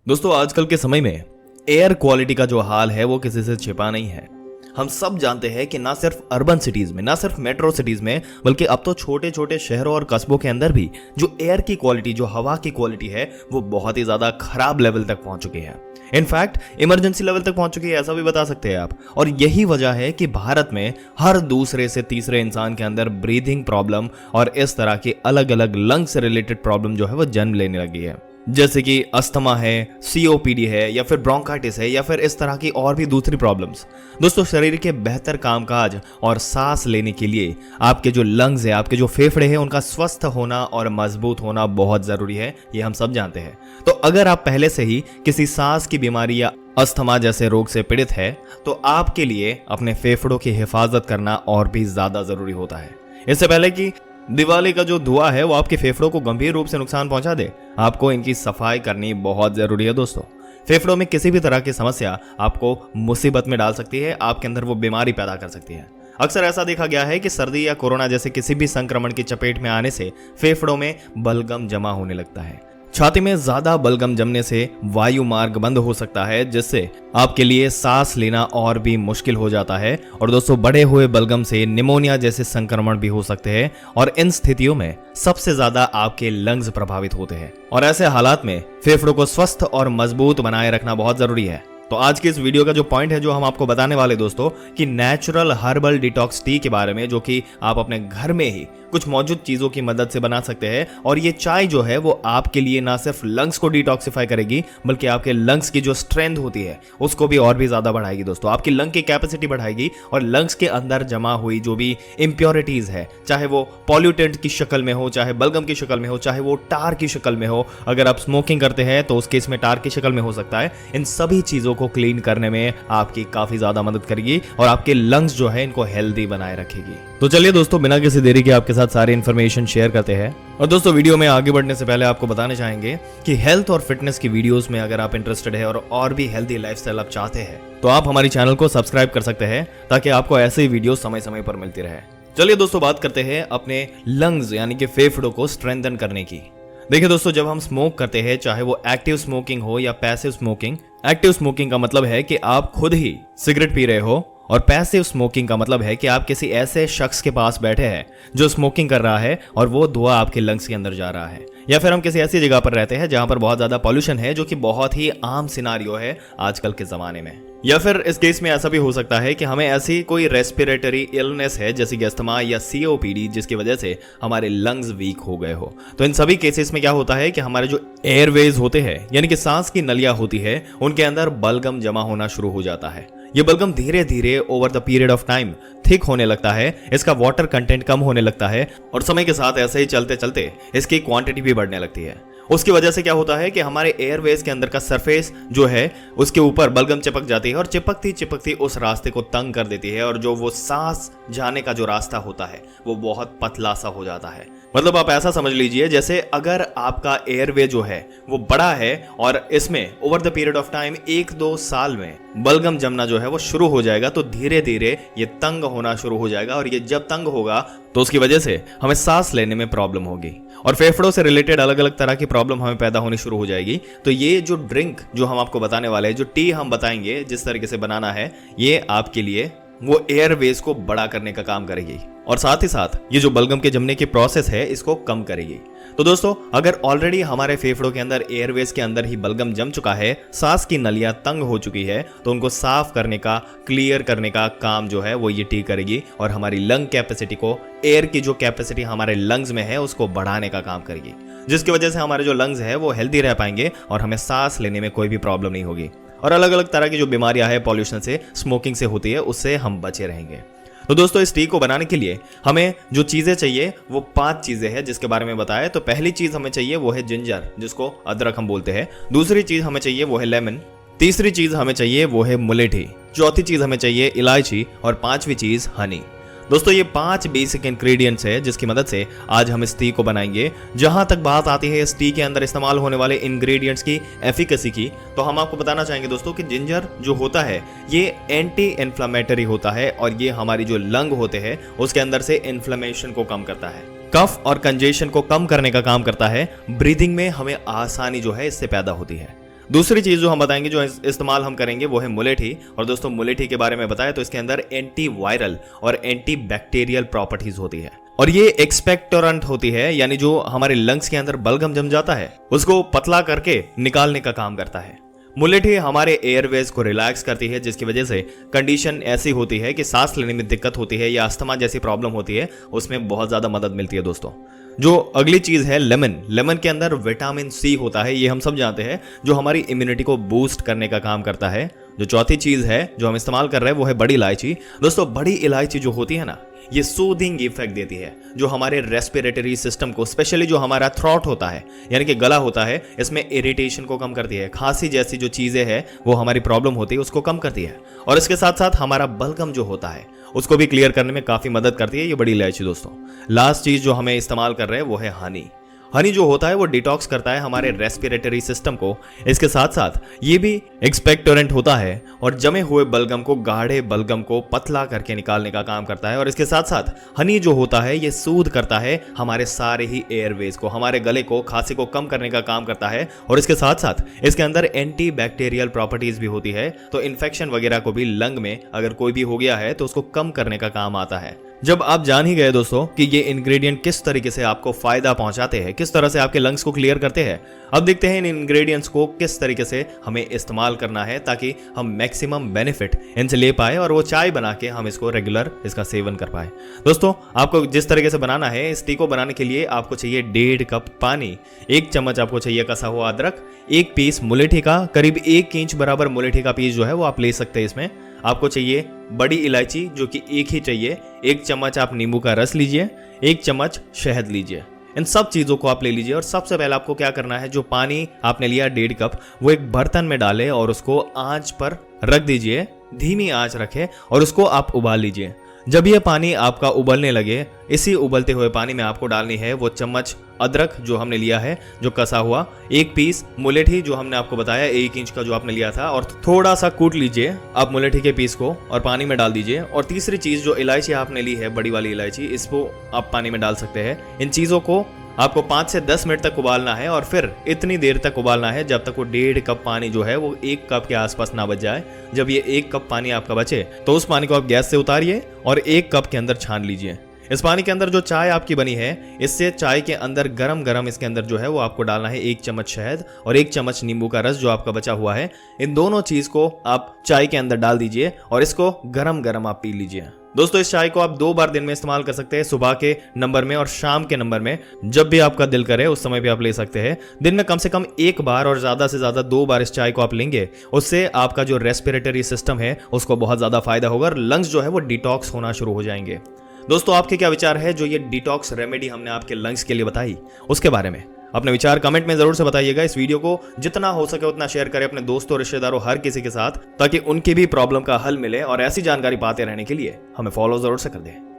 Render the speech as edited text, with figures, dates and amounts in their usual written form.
दोस्तों आजकल के समय में एयर क्वालिटी का जो हाल है वो किसी से छिपा नहीं है। हम सब जानते हैं कि ना सिर्फ अर्बन सिटीज में, ना सिर्फ मेट्रो सिटीज में, बल्कि अब तो छोटे छोटे शहरों और कस्बों के अंदर भी जो एयर की क्वालिटी, जो हवा की क्वालिटी है, वो बहुत ही ज्यादा खराब लेवल तक पहुंच चुकी है। इनफैक्ट इमरजेंसी लेवल तक पहुंच चुकी है, ऐसा भी बता सकते हैं आप। और यही वजह है कि भारत में हर दूसरे से तीसरे इंसान के अंदर ब्रीथिंग प्रॉब्लम और इस तरह की अलग अलग लंग से रिलेटेड प्रॉब्लम जो है वो जन्म लेने लगी है। जैसे कि अस्थमा है, सीओपीडी है, या फिर ब्रोंकाइटिस है, या फिर इस तरह की और भी दूसरी प्रॉब्लम्स। दोस्तों शरीर के बेहतर कामकाज और सांस लेने के लिए आपके जो लंग्स है, आपके जो फेफड़े हैं, उनका स्वस्थ होना और मजबूत होना बहुत जरूरी है, ये हम सब जानते हैं। तो अगर आप पहले से ही किसी सांस की बीमारी या अस्थमा जैसे रोग से पीड़ित है तो आपके लिए अपने फेफड़ों की हिफाजत करना और भी ज्यादा जरूरी होता है। इससे पहले कि दिवाली का जो धुआं है वो आपके फेफड़ों को गंभीर रूप से नुकसान पहुंचा दे, आपको इनकी सफाई करनी बहुत जरूरी है। दोस्तों फेफड़ों में किसी भी तरह की समस्या आपको मुसीबत में डाल सकती है, आपके अंदर वो बीमारी पैदा कर सकती है। अक्सर ऐसा देखा गया है कि सर्दी या कोरोना जैसे किसी भी संक्रमण की चपेट में आने से फेफड़ों में बलगम जमा होने लगता है। छाती में ज्यादा बलगम जमने से वायु मार्ग बंद हो सकता है, जिससे आपके लिए सांस लेना और भी मुश्किल हो जाता है। और दोस्तों बढ़े हुए बलगम से निमोनिया जैसे संक्रमण भी हो सकते हैं, और इन स्थितियों में सबसे ज्यादा आपके लंग्स प्रभावित होते हैं। और ऐसे हालात में फेफड़ों को स्वस्थ और मजबूत बनाए रखना बहुत जरूरी है। तो आज की इस वीडियो का जो पॉइंट है, जो हम आपको बताने वाले दोस्तों, कि नेचुरल हर्बल डिटॉक्स टी के बारे में, जो कि आप अपने घर में ही कुछ मौजूद चीजों की मदद से बना सकते हैं। और ये चाय जो है वो आपके लिए ना सिर्फ लंग्स को डिटॉक्सिफाई करेगी, बल्कि आपके लंग्स की जो स्ट्रेंथ होती है उसको भी और भी ज्यादा बढ़ाएगी। दोस्तों आपकी लंग की कैपेसिटी बढ़ाएगी, और लंग्स के अंदर जमा हुई जो भी इंप्योरिटीज है, चाहे वो पॉल्यूटेंट की शक्ल में हो, चाहे बलगम की शक्ल में हो, चाहे वो टार की शक्ल में हो, अगर आप स्मोकिंग करते हैं तो उस केस में टार की शक्ल में हो सकता है, इन सभी चीजों को क्लीन करने में आपकी काफी ज्यादा मदद करेगी और आपके लंग्स जो है इनको हेल्दी बनाए रखेगी। तो चलिए दोस्तों बिना किसी देरी के आपके साथ सारी इन्फॉर्मेशन शेयर करते हैं। और दोस्तों वीडियो में आगे बढ़ने से पहले आपको बताने चाहेंगे कि हेल्थ और फिटनेस की वीडियोस में अगर आप इंटरेस्टेड है और भी हेल्दी लाइफस्टाइल आप चाहते हैं तो आप हमारी चैनल को सब्सक्राइब कर सकते हैं, ताकि आपको ऐसे ही वीडियो समय समय पर मिलती रहे। चलिए दोस्तों बात करते हैं अपने लंग्स यानी कि फेफड़ों को स्ट्रेंथन करने की। देखिए दोस्तों, जब हम स्मोक करते हैं, चाहे वो एक्टिव स्मोकिंग हो या पैसिव स्मोकिंग, एक्टिव स्मोकिंग का मतलब है कि आप खुद ही सिगरेट पी रहे हो, और पैसिव स्मोकिंग का मतलब है कि आप किसी ऐसे शख्स के पास बैठे हैं जो स्मोकिंग कर रहा है और वो धुआं आपके लंग्स के अंदर जा रहा है। या फिर हम किसी ऐसी जगह पर रहते हैं जहां पर बहुत ज्यादा पॉल्यूशन है, जो कि बहुत ही आम सिनारियो है आजकल के जमाने में। या फिर इस केस में ऐसा भी हो सकता है कि हमें ऐसी कोई रेस्पिरेटरी इलनेस है, जैसे कि अस्थमा या सीओपीडी, जिसकी वजह से हमारे लंग्स वीक हो गए हो। तो इन सभी केसेस में क्या होता है कि हमारे जो एयरवेज होते हैं, यानी कि सांस की नलियां होती है, उनके अंदर बलगम जमा होना शुरू हो जाता है। ये बलगम धीरे धीरे over the period of time thick होने लगता है, इसका वाटर कंटेंट कम होने लगता है, और समय के साथ ऐसे ही चलते चलते इसकी क्वांटिटी भी बढ़ने लगती है। उसकी वजह से क्या होता है कि हमारे एयरवेज के अंदर का सरफेस जो है उसके ऊपर बलगम चिपक जाती है, और चिपकती चिपकती उस रास्ते को तंग कर देती है, और जो वो सांस जाने का जो रास्ता होता है वो बहुत पतला सा हो जाता है। मतलब आप ऐसा समझ लीजिए जैसे अगर आपका एयरवे जो है वो बड़ा है और इसमें over the period of time 1-2 साल में बलगम जमना जो है वो शुरू हो जाएगा, तो धीरे धीरे ये तंग होना शुरू हो जाएगा, और ये जब तंग होगा तो उसकी वजह से हमें सांस लेने में प्रॉब्लम होगी, और फेफड़ों से रिलेटेड अलग अलग तरह की प्रॉब्लम हमें पैदा होनी शुरू हो जाएगी। तो ये जो ड्रिंक जो हम आपको बताने वाले हैं, जो टी हम बताएंगे जिस तरीके से बनाना है, ये आपके लिए वो एयरवेज को बड़ा करने का काम करेगी, और साथ ही साथ ये जो बलगम के जमने की प्रोसेस है इसको कम करेगी। तो दोस्तों अगर ऑलरेडी हमारे फेफड़ों के अंदर, एयरवेज के अंदर ही बलगम जम चुका है, सांस की नलियां तंग हो चुकी है, तो उनको साफ करने का, क्लियर करने का काम जो है वो ये टी करेगी, और हमारी लंग कैपेसिटी को, एयर की जो कैपेसिटी हमारे लंग्स में है उसको बढ़ाने का काम करेगी, जिसकी वजह से हमारे जो लंग्स है वो हेल्दी रह पाएंगे और हमें सांस लेने में कोई भी प्रॉब्लम नहीं होगी, और अलग अलग तरह की जो बीमारियां है पॉल्यूशन से, स्मोकिंग से होती है, उससे हम बचे रहेंगे। तो दोस्तों इस टी को बनाने के लिए हमें जो चीजें चाहिए वो 5 चीजें हैं, जिसके बारे में बताया। तो पहली चीज हमें चाहिए वो है जिंजर, जिसको अदरक हम बोलते हैं। दूसरी चीज हमें चाहिए वो है लेमन। तीसरी चीज हमें चाहिए वो है मुलेठी। चौथी चीज हमें चाहिए इलायची, और 5वीं चीज हनी। दोस्तों ये 5 बेसिक इंग्रेडिएंट्स है जिसकी मदद से आज हम इस टी को बनाएंगे। जहां तक बात आती है इस टी के अंदर इस्तेमाल होने वाले इंग्रेडिएंट्स की एफिकेसी की, तो हम आपको बताना चाहेंगे दोस्तों कि जिंजर जो होता है ये एंटी इन्फ्लेमेटरी होता है, और ये हमारी जो लंग होते हैं उसके अंदर से इन्फ्लेमेशन को कम करता है, कफ और कंजेशन को कम करने का काम करता है। ब्रीदिंग में हमें आसानी जो है इससे पैदा होती है। दूसरी चीज जो हम बताएंगे, जो इस्तेमाल हम करेंगे, वो है मुलेठी। और दोस्तों मुलेठी के बारे में बताया तो इसके अंदर एंटी वायरल और एंटी बैक्टीरियल प्रॉपर्टीज होती है और ये एक्सपेक्टोरेंट होती है, यानी जो हमारे लंग्स के अंदर बलगम जम जाता है उसको पतला करके निकालने का काम करता है। मुलेठी हमारे एयरवेज को रिलैक्स करती है, जिसकी वजह से कंडीशन ऐसी होती है कि सांस लेने में दिक्कत होती है या अस्थमा जैसी प्रॉब्लम होती है, उसमें बहुत ज्यादा मदद मिलती है दोस्तों। जो अगली चीज है लेमन। लेमन के अंदर विटामिन सी होता है, ये हम सब जानते हैं, जो हमारी इम्यूनिटी को बूस्ट करने का काम करता है। जो चौथी चीज है जो हम इस्तेमाल कर रहे हैं वो है बड़ी इलायची। दोस्तों बड़ी इलायची जो होती है ना, ये सूदिंग इफेक्ट देती है, जो हमारे रेस्पिरेटरी सिस्टम को, स्पेशली जो हमारा थ्रोट होता है यानी कि गला होता है, इसमें इरिटेशन को कम करती है। खांसी जैसी जो चीजें हैं वो हमारी प्रॉब्लम होती है उसको कम करती है, और इसके साथ साथ हमारा बलगम जो होता है उसको भी क्लियर करने में काफी मदद करती है ये बड़ी इलायची दोस्तों। लास्ट चीज जो हमें इस्तेमाल कर रहे हैं वो है हनी। हनी जो होता है वो डिटॉक्स करता है हमारे रेस्पिरेटरी सिस्टम को। इसके साथ साथ ये भी एक्सपेक्टोरेंट होता है और जमे हुए बलगम को, गाढ़े बलगम को पतला करके निकालने का काम करता है। और इसके साथ साथ हनी जो होता है ये सूद करता है हमारे सारे ही एयरवेज को, हमारे गले को, खांसी को कम करने का काम करता है। और इसके साथ साथ इसके अंदर एंटी बैक्टीरियल प्रॉपर्टीज भी होती है, तो इन्फेक्शन वगैरह को भी लंग में अगर कोई भी हो गया है तो उसको कम करने का काम आता है। जब आप जान ही गए दोस्तों कि ये इंग्रेडिएंट किस तरीके से आपको फायदा पहुंचाते हैं, किस तरह से आपके लंग्स को क्लियर करते हैं, अब देखते हैं इन इंग्रेडिएंट्स को किस तरीके से हमें इस्तेमाल करना है ताकि हम मैक्सिमम बेनिफिट इनसे ले पाए और वो चाय बना के हम इसको रेगुलर इसका सेवन कर पाए। दोस्तों आपको जिस तरीके से बनाना है, इस टी को बनाने के लिए आपको चाहिए 1.5 कप पानी, 1 चम्मच आपको चाहिए कसा हुआ अदरक, 1 पीस मुलेठी का, करीब 1 इंच बराबर मुलेठी का पीस जो है वो आप ले सकते हैं। इसमें आपको चाहिए बड़ी इलायची जो कि 1 ही चाहिए, 1 चम्मच आप नींबू का रस लीजिए, 1 चम्मच शहद लीजिए। इन सब चीजों को आप ले लीजिए और सबसे पहले आपको क्या करना है, जो पानी आपने लिया 1.5 कप वो एक बर्तन में डालें और उसको आंच पर रख दीजिए, धीमी आंच रखें और उसको आप उबाल लीजिए। जब यह पानी आपका उबलने लगे, इसी उबलते हुए पानी में आपको डालनी है वो चम्मच अदरक जो हमने लिया है, जो कसा हुआ, 1 पीस मुलेठी जो हमने आपको बताया 1 इंच का जो आपने लिया था, और थोड़ा सा कूट लीजिए आप मुलेठी के पीस को और पानी में डाल दीजिए। और तीसरी चीज जो इलायची आपने ली है, बड़ी वाली इलायची, इसको आप पानी में डाल सकते हैं। इन चीजों को आपको 5 से 10 मिनट तक उबालना है और फिर इतनी देर तक उबालना है जब तक वो 1.5 कप पानी जो है वो 1 कप के आसपास ना बच जाए। जब ये 1 कप पानी आपका बचे तो उस पानी को आप गैस से उतारिए और 1 कप के अंदर छान लीजिए। इस पानी के अंदर जो चाय आपकी बनी है, इससे चाय के अंदर गरम गरम इसके अंदर जो है वो आपको डालना है 1 चम्मच शहद और 1 चम्मच नींबू का रस जो आपका बचा हुआ है। इन दोनों चीज को आप चाय के अंदर डाल दीजिए और इसको गरम गरम आप पी लीजिए। दोस्तों इस चाय को आप 2 बार दिन में इस्तेमाल कर सकते हैं, सुबह के नंबर में और शाम के नंबर में। जब भी आपका दिल करे उस समय भी आप ले सकते हैं। दिन में कम से कम 1 बार और ज्यादा से ज्यादा 2 बार इस चाय को आप लेंगे, उससे आपका जो रेस्पिरेटरी सिस्टम है उसको बहुत ज्यादा फायदा होगा और लंग्स जो है वो डिटॉक्स होना शुरू हो जाएंगे। दोस्तों आपके क्या विचार है जो ये डिटॉक्स रेमेडी हमने आपके लंग्स के लिए बताई, उसके बारे में अपने विचार कमेंट में जरूर से बताइएगा। इस वीडियो को जितना हो सके उतना शेयर करें अपने दोस्तों, रिश्तेदारों, हर किसी के साथ, ताकि उनकी भी प्रॉब्लम का हल मिले। और ऐसी जानकारी पाते रहने के लिए हमें फॉलो जरूर से कर दें।